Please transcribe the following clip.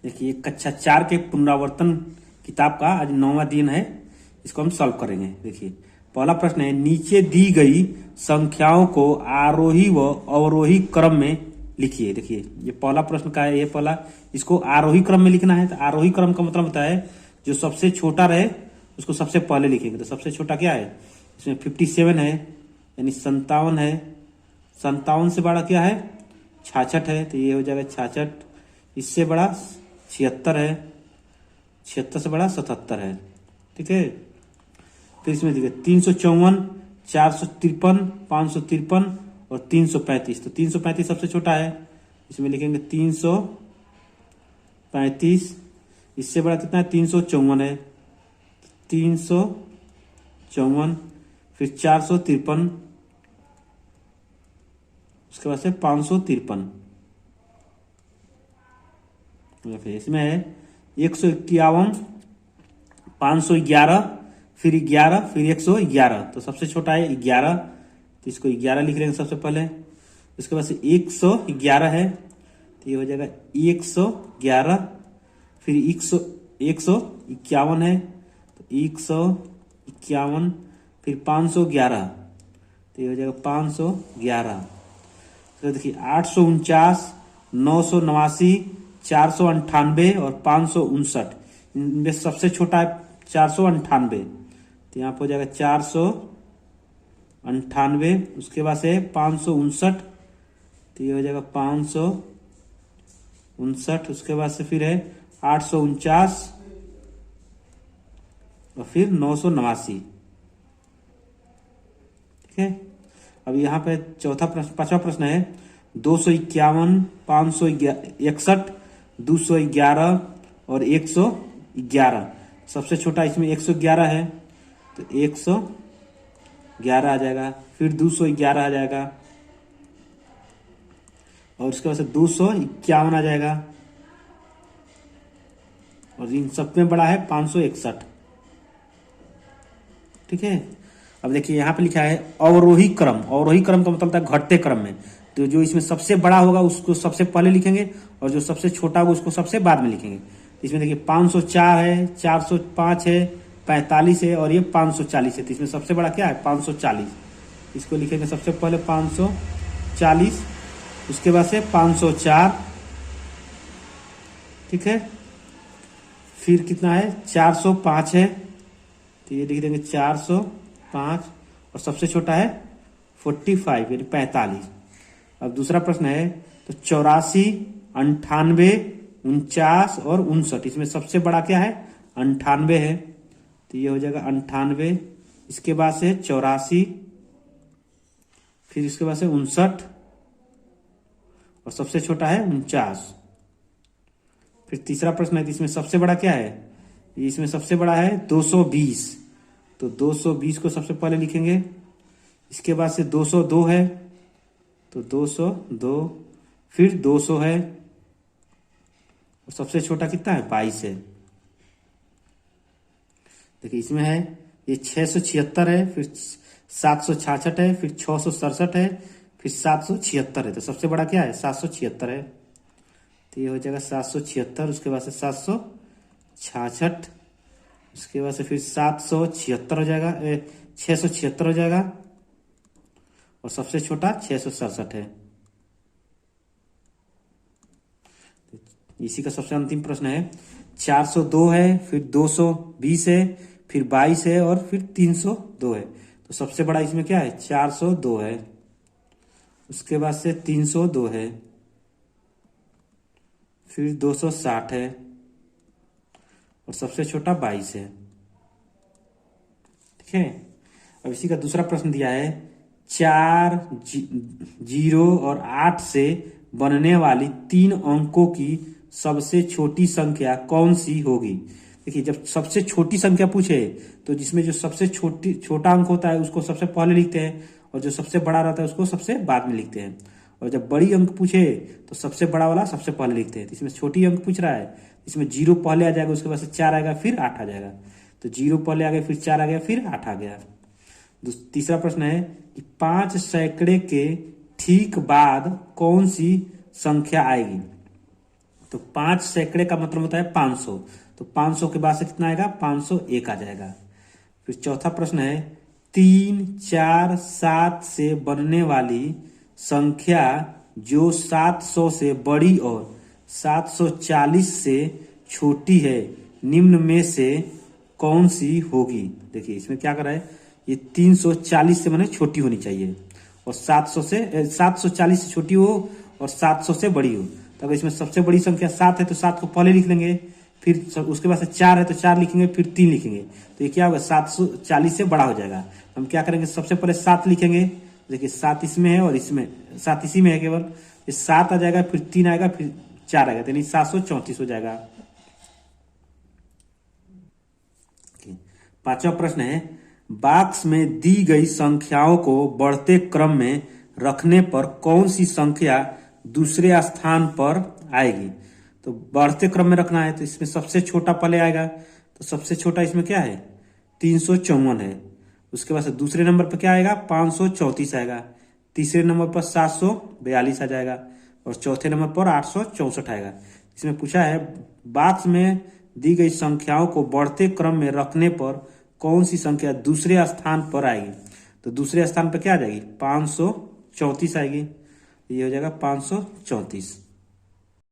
देखिए कक्षा 4 के पुनरावर्तन किताब का आज 9वां दिन है। इसको हम सॉल्व करेंगे। देखिए पहला प्रश्न है, नीचे दी गई संख्याओं को आरोही व अवरोही क्रम में लिखिए। देखिए ये पहला प्रश्न का है। ये पहला इसको आरोही क्रम में लिखना है। तो आरोही क्रम का मतलब होता है जो सबसे छोटा रहे उसको सबसे पहले लिखेंगे। तो सबसे छोटा क्या है इसमें 57 है, यानी 57 है। 57 से बड़ा क्या है 66 है, तो ये हो जाएगा 66। इससे बड़ा 76 है, 76 से बड़ा 77 है। ठीक है, फिर इसमें देखिए 354, 453, 553 और 335। तो 335 सबसे छोटा है, इसमें लिखेंगे 335। इससे बड़ा कितना है 354 है, 354। फिर 453, उसके बाद से 553। फिर इसमें है 151, 511, फिर 11, फिर 111। तो सबसे छोटा है 11, तो इसको 11 लिख लेंगे सबसे पहले। उसके बाद से 111 है, तो ये हो जाएगा 111। फिर 151 है, तो 151। फिर 511, तो ये हो जाएगा 511। तो देखिए 849, 989, 498 और 559। इनमें सबसे छोटा है 498, तो यहाँ पर हो जाएगा 498। उसके बाद से 559, तो ये हो जाएगा 559। उसके बाद से फिर है 849 और फिर 989। ठीक है, अब यहाँ पे चौथा प्रश्न, पांचवा प्रश्न है 251, 561, 211 और 111। सबसे छोटा इसमें 111 है, तो 111 आ जाएगा। फिर 211 आ जाएगा और उसके बाद से 251 आ जाएगा और इन सब में बड़ा है 561। ठीक है, अब देखिए यहाँ पे लिखा है अवरोही क्रम। अवरोही क्रम का मतलब होता है घटते क्रम में। तो जो इसमें सबसे बड़ा होगा उसको सबसे पहले लिखेंगे और जो सबसे छोटा होगा उसको सबसे बाद में लिखेंगे। इसमें देखिए 504 है, 405 है, 45 है और ये 540 है। तो इसमें सबसे बड़ा क्या है 540। इसको लिखेंगे सबसे पहले 540, उसके बाद से 504। ठीक है, फिर कितना है 405 है, तो ये लिख देंगे 405 और सबसे छोटा है 45 यानी 45। अब दूसरा प्रश्न है तो 84, 98, 49 और 59। इसमें सबसे बड़ा क्या है 98 है, तो ये हो जाएगा 98। इसके बाद से 84, फिर इसके बाद से 59 और सबसे छोटा है 49। फिर तीसरा प्रश्न है, इसमें सबसे बड़ा क्या है, इसमें सबसे बड़ा है 220। तो 220 को सबसे पहले लिखेंगे। इसके बाद से 202 है, तो 202। फिर 200 है और सबसे छोटा कितना है 22 है। देखिए इसमें है ये 676 है, फिर 766 है, फिर 667 है, फिर 776 है। तो सबसे बड़ा क्या है 776 है, तो ये हो जाएगा 776। उसके बाद से 766, उसके बाद से फिर 776 हो जाएगा, 676 हो जाएगा और सबसे छोटा 667 है। इसी का सबसे अंतिम प्रश्न है 402 है, फिर 220 है, फिर 22 है और फिर 302 है। तो सबसे बड़ा इसमें क्या है 402 है, उसके बाद से 302 है, फिर 260 है और सबसे छोटा 22 है। ठीक है, अब इसी का दूसरा प्रश्न दिया है 4, 0 और 8 से बनने वाली 3 अंकों की सबसे छोटी संख्या कौन सी होगी। देखिए जब सबसे छोटी संख्या पूछे तो जिसमें जो सबसे छोटा अंक होता है उसको सबसे पहले लिखते हैं और जो सबसे बड़ा रहता है उसको सबसे बाद में लिखते हैं। और जब बड़ी अंक पूछे तो सबसे बड़ा वाला सबसे पहले लिखते हैं। तो इसमें छोटी अंक पूछ रहा है, इसमें 0 पहले आ जाएगा, उसके बाद से 4 आएगा, फिर 8 आ जाएगा। तो 0 पहले आ गया, फिर 4 आ गया, फिर 8 आ गया। तीसरा प्रश्न है कि 5 सैकड़े के ठीक बाद कौन सी संख्या आएगी। तो 5 सैकड़े का मतलब होता है 500, तो 500 के बाद से कितना आएगा, 501 आ जाएगा। फिर चौथा प्रश्न है 3, 4, 7 से बनने वाली संख्या जो 700 से बड़ी और 740 से छोटी है, निम्न में से कौन सी होगी। देखिए इसमें क्या कर रहा है, ये 340 से माने छोटी होनी चाहिए और 740 से छोटी हो और 700 से बड़ी हो। तो अगर इसमें सबसे बड़ी संख्या 7 है तो 7 को पहले लिख लेंगे, फिर उसके बाद से 4 है तो 4 लिखेंगे, फिर 3 लिखेंगे, तो ये क्या होगा, 740 से बड़ा हो जाएगा। हम क्या करेंगे, सबसे पहले 7 लिखेंगे। देखिए 7 इसमें है और इसमें 7 इसी में है केवल, ये 7 आ जाएगा, फिर 3 आएगा, फिर 4 आएगा, यानी 734 हो जाएगा। पांचवा प्रश्न है बॉक्स में दी गई संख्याओं को बढ़ते क्रम में रखने पर कौन सी संख्या दूसरे स्थान पर आएगी। तो बढ़ते क्रम में रखना है तो इसमें सबसे छोटा पहले आएगा, तो सबसे छोटा इसमें क्या है, 354 है। उसके बाद से दूसरे नंबर पर क्या आएगा, 534 आएगा। तीसरे नंबर पर 742 आ जाएगा और चौथे नंबर पर 864 आएगा। इसमें पूछा है बॉक्स में दी गई संख्याओं को बढ़ते क्रम में रखने पर कौन सी संख्या दूसरे स्थान पर आएगी। तो दूसरे स्थान पर क्या आ जाएगी, 534 आएगी, ये हो जाएगा 534।